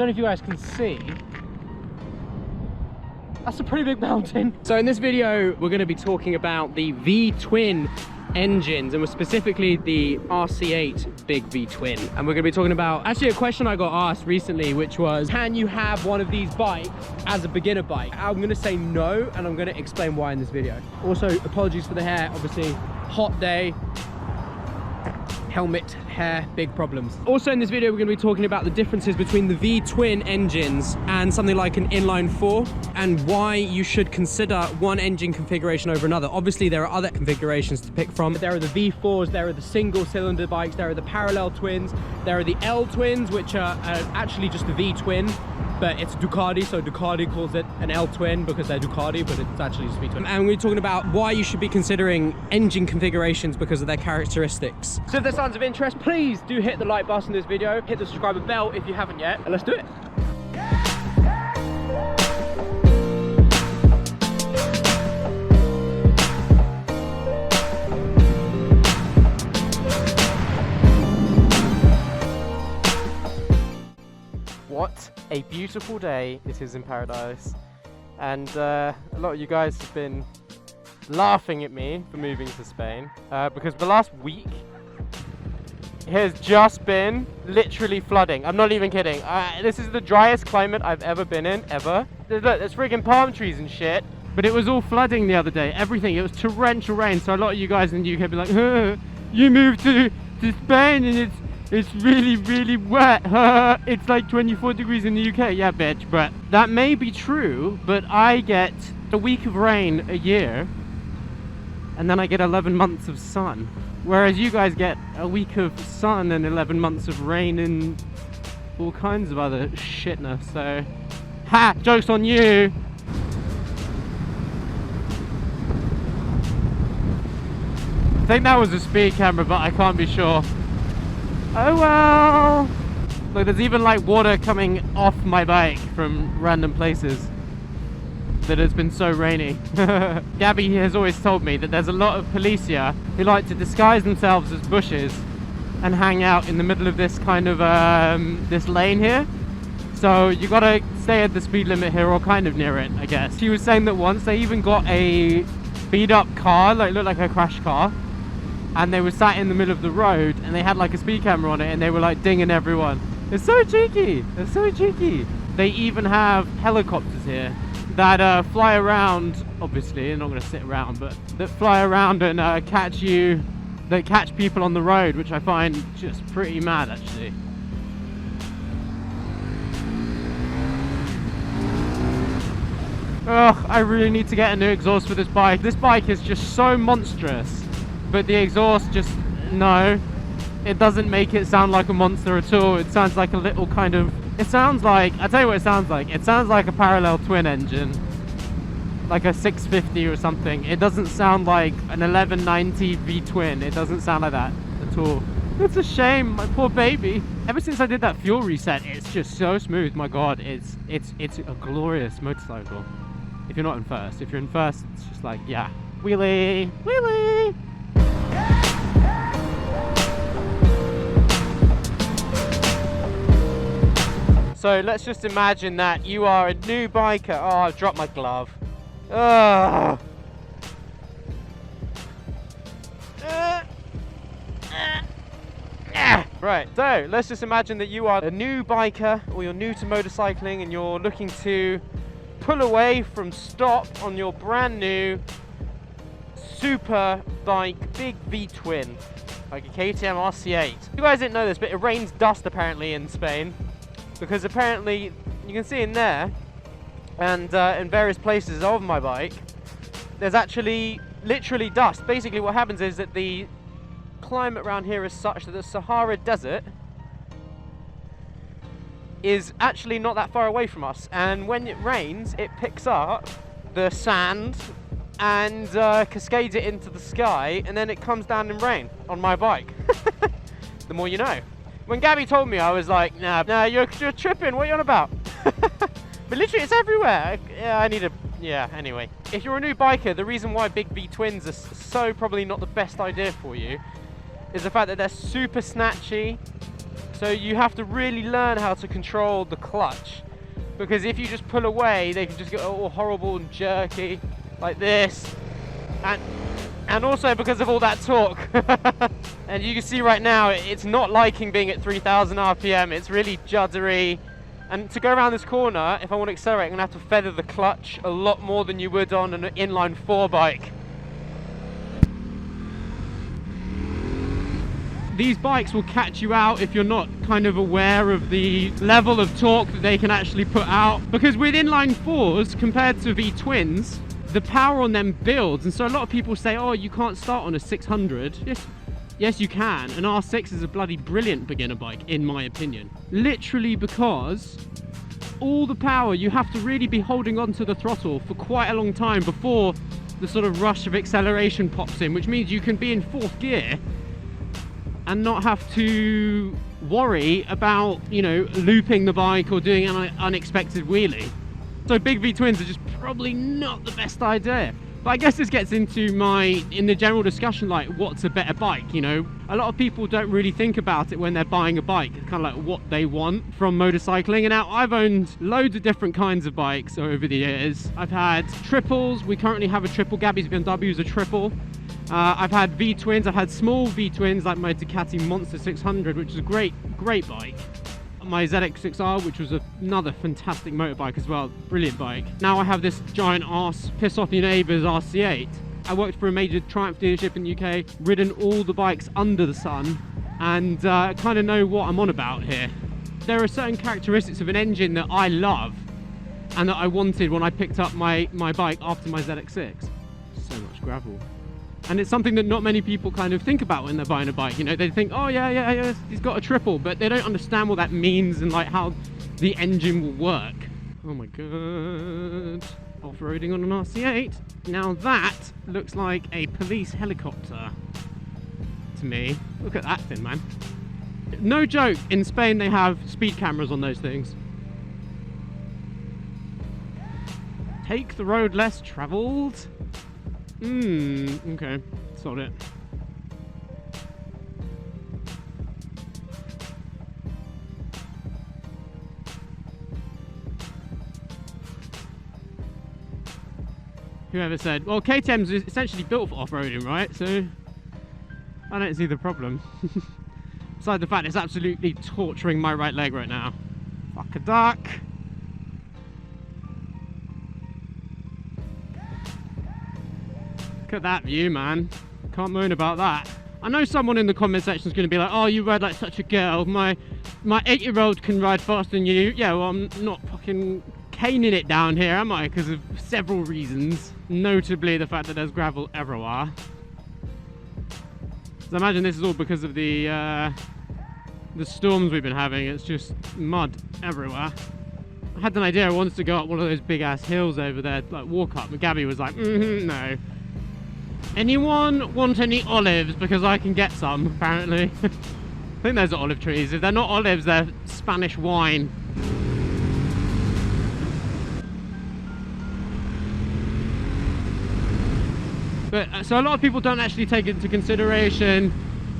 don't know if you guys can see. That's a pretty big mountain. So in this video, we're going to be talking about the VTWIN engines, and we're specifically the RC8 big VTWIN. And we're going to be talking about actually a question I got asked recently, which was, can you have one of these bikes as a beginner bike? I'm going to say no, and I'm going to explain why in this video. Also, apologies for the hair, obviously hot day, helmet, hair, big problems. Also in this video, we're going to be talking about the differences between the VTWIN engines and something like an inline 4, and why you should consider one engine configuration over another. Obviously, there are other configurations to pick from. There are the V4s, there are the single cylinder bikes, there are the parallel twins, there are the L twins, which are actually just the V-twin, but it's Ducati, so Ducati calls it an L twin because they're Ducati, but it's actually just V-twin. And we're talking about why you should be considering engine configurations because of their characteristics. So if that sounds of interest, please do hit the like button in this video, hit the subscriber bell if you haven't yet, and let's do it. What a beautiful day it is in paradise, and a lot of you guys have been laughing at me for moving to Spain because the last week it has just been literally flooding. I'm not even kidding. This is the driest climate I've ever been in, ever. Look, there's friggin' palm trees and shit, but it was all flooding the other day. Everything, it was torrential rain. So a lot of you guys in the UK be like, you moved to Spain and it's really, really wet. It's like 24 degrees in the UK. Yeah, bitch. But that may be true, but I get a week of rain a year, and then I get 11 months of sun. Whereas you guys get a week of sun and 11 months of rain and all kinds of other shitness. So, ha! Joke's on you! I think that was a speed camera, but I can't be sure. Oh well! Look, there's even like water coming off my bike from random places that has been so rainy. Gabby has always told me that there's a lot of police here who like to disguise themselves as bushes and hang out in the middle of this kind of this lane here. So you gotta stay at the speed limit here, or kind of near it, I guess. She was saying that once they even got a beat up car, like looked like a crash car, and they were sat in the middle of the road and they had like a speed camera on it and they were like dinging everyone. It's so cheeky, it's so cheeky. They even have helicopters here that fly around, obviously they're not going to sit around, but that fly around and catch people on the road, which I find just pretty mad actually. Ugh, I really need to get a new exhaust for this bike. This bike is just so monstrous, but the exhaust just, no, it doesn't make it sound like a monster at all. It sounds like a little kind of, it sounds like, I'll tell you what it sounds like. It sounds like a parallel twin engine, like a 650 or something. It doesn't sound like an 1190 V-twin. It doesn't sound like that at all. It's a shame, my poor baby. Ever since I did that fuel reset, it's just so smooth. My God, it's a glorious motorcycle. If you're not in first. If you're in first, it's just like, yeah, wheelie, wheelie. So let's just imagine that you are a new biker. Oh, I've dropped my glove. Oh. Right, so let's just imagine that you are a new biker, or you're new to motorcycling, and you're looking to pull away from stop on your brand new super bike, big V-twin, like a KTM RC8. You guys didn't know this, but it rains dust apparently in Spain, because apparently you can see in there and in various places of my bike there's actually literally dust. Basically what happens is that the climate around here is such that the Sahara Desert is actually not that far away from us, and when it rains it picks up the sand and cascades it into the sky, and then it comes down in rain on my bike. The more you know. When Gabby told me, I was like, nah, you're tripping, what are you on about? But literally it's everywhere. Yeah, anyway. If you're a new biker, the reason why big V-twins are so probably not the best idea for you is the fact that they're super snatchy, So you have to really learn how to control the clutch, because if you just pull away, they can just get all horrible and jerky like this. And also because of all that torque. And you can see right now, it's not liking being at 3,000 RPM. It's really juddery. And to go around this corner, if I want to accelerate, I'm going to have to feather the clutch a lot more than you would on an inline 4 bike. These bikes will catch you out if you're not kind of aware of the level of torque that they can actually put out. Because with inline 4s, compared to VTWINs, the power on them builds. And so a lot of people say, oh, you can't start on a 600. Yes, you can. An R6 is a bloody brilliant beginner bike, in my opinion. Literally because all the power, you have to really be holding onto the throttle for quite a long time before the sort of rush of acceleration pops in, which means you can be in 4th gear and not have to worry about, you know, looping the bike or doing an unexpected wheelie. So big V-twins are just probably not the best idea. But I guess this gets into in the general discussion, like, what's a better bike, you know? A lot of people don't really think about it when they're buying a bike. It's kind of like what they want from motorcycling. And now I've owned loads of different kinds of bikes over the years. I've had triples. We currently have a triple. Gabby's BMW is a triple. I've had V-twins. I've had small V-twins like my Ducati Monster 600, which is a great bike. My ZX6R, which was another fantastic motorbike as well, brilliant bike. Now I have this giant arse, piss off your neighbours RC8. I worked for a major Triumph dealership in the UK, ridden all the bikes under the sun, and kind of know what I'm on about here. There are certain characteristics of an engine that I love and that I wanted when I picked up my bike after my ZX6. So much gravel. And it's something that not many people kind of think about when they're buying a bike. You know, they think, oh yeah, he's got a triple, but they don't understand what that means and like how the engine will work. Oh my god. Off-roading on an RC8. Now that looks like a police helicopter to me. Look at that thing, man. No joke, in Spain they have speed cameras on those things. Take the road less travelled. Okay, sold it. Whoever said, well, KTM's is essentially built for off-roading, right? So I don't see the problem. Besides the fact it's absolutely torturing my right leg right now. Fuck a duck. Look at that view, man. Can't moan about that. I know someone in the comment section is going to be like, oh, you ride like such a girl. My 8-year-old can ride faster than you. Yeah, well, I'm not fucking caning it down here, am I? Because of several reasons. Notably the fact that there's gravel everywhere. So I imagine this is all because of the storms we've been having. It's just mud everywhere. I had an idea I wanted to go up one of those big ass hills over there, like walk up, but Gabby was like, no. Anyone want any olives? Because I can get some, apparently. I think those are olive trees. If they're not olives, they're Spanish wine. But so a lot of people don't actually take into consideration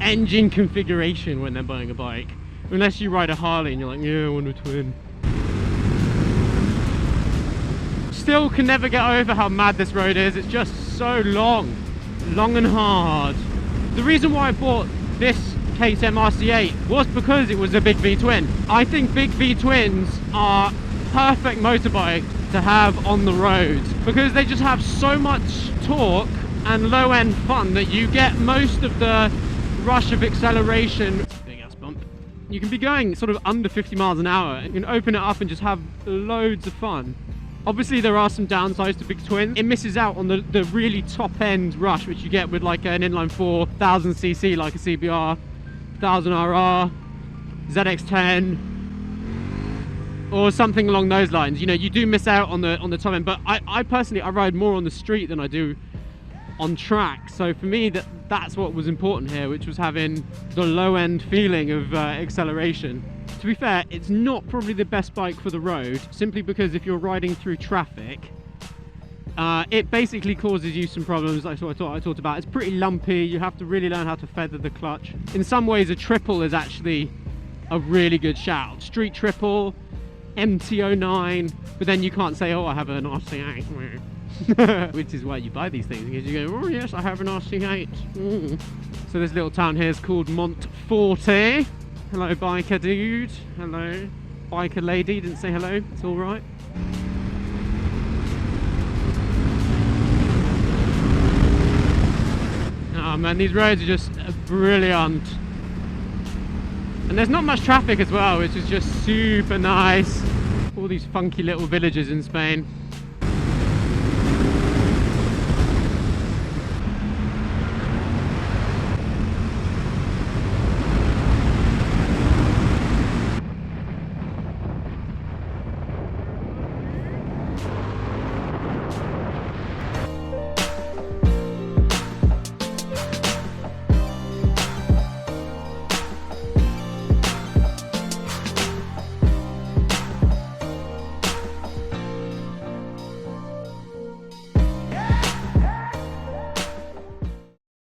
engine configuration when they're buying a bike. Unless you ride a Harley and you're like, yeah, I want a twin. Still can never get over how mad this road is. It's just so long and hard. The reason why I bought this KTM RC8 was because it was a big V-twin. I think big V-twins are perfect motorbike to have on the road because they just have so much torque and low-end fun that you get most of the rush of acceleration. Big ass bump. You can be going sort of under 50 miles an hour. You can open it up and just have loads of fun. Obviously there are some downsides to big twins. It misses out on the really top end rush which you get with like an inline 4 1000cc like a CBR, 1000RR, ZX10 or something along those lines. You know, you do miss out on the top end, but I personally ride more on the street than I do on track. So for me that's what was important here, which was having the low end feeling of acceleration. To be fair, it's not probably the best bike for the road, simply because if you're riding through traffic, it basically causes you some problems like what I talked about. It's pretty lumpy, you have to really learn how to feather the clutch. In some ways a triple is actually a really good shout. Street Triple, MT09, but then you can't say, oh, I have an RC8. Which is why you buy these things, because you go, oh yes, I have an RC8. So this little town here is called Montforte. Hello, biker dude. Hello. Biker lady, didn't say hello. It's all right. Oh man, these roads are just brilliant. And there's not much traffic as well, which is just super nice. All these funky little villages in Spain.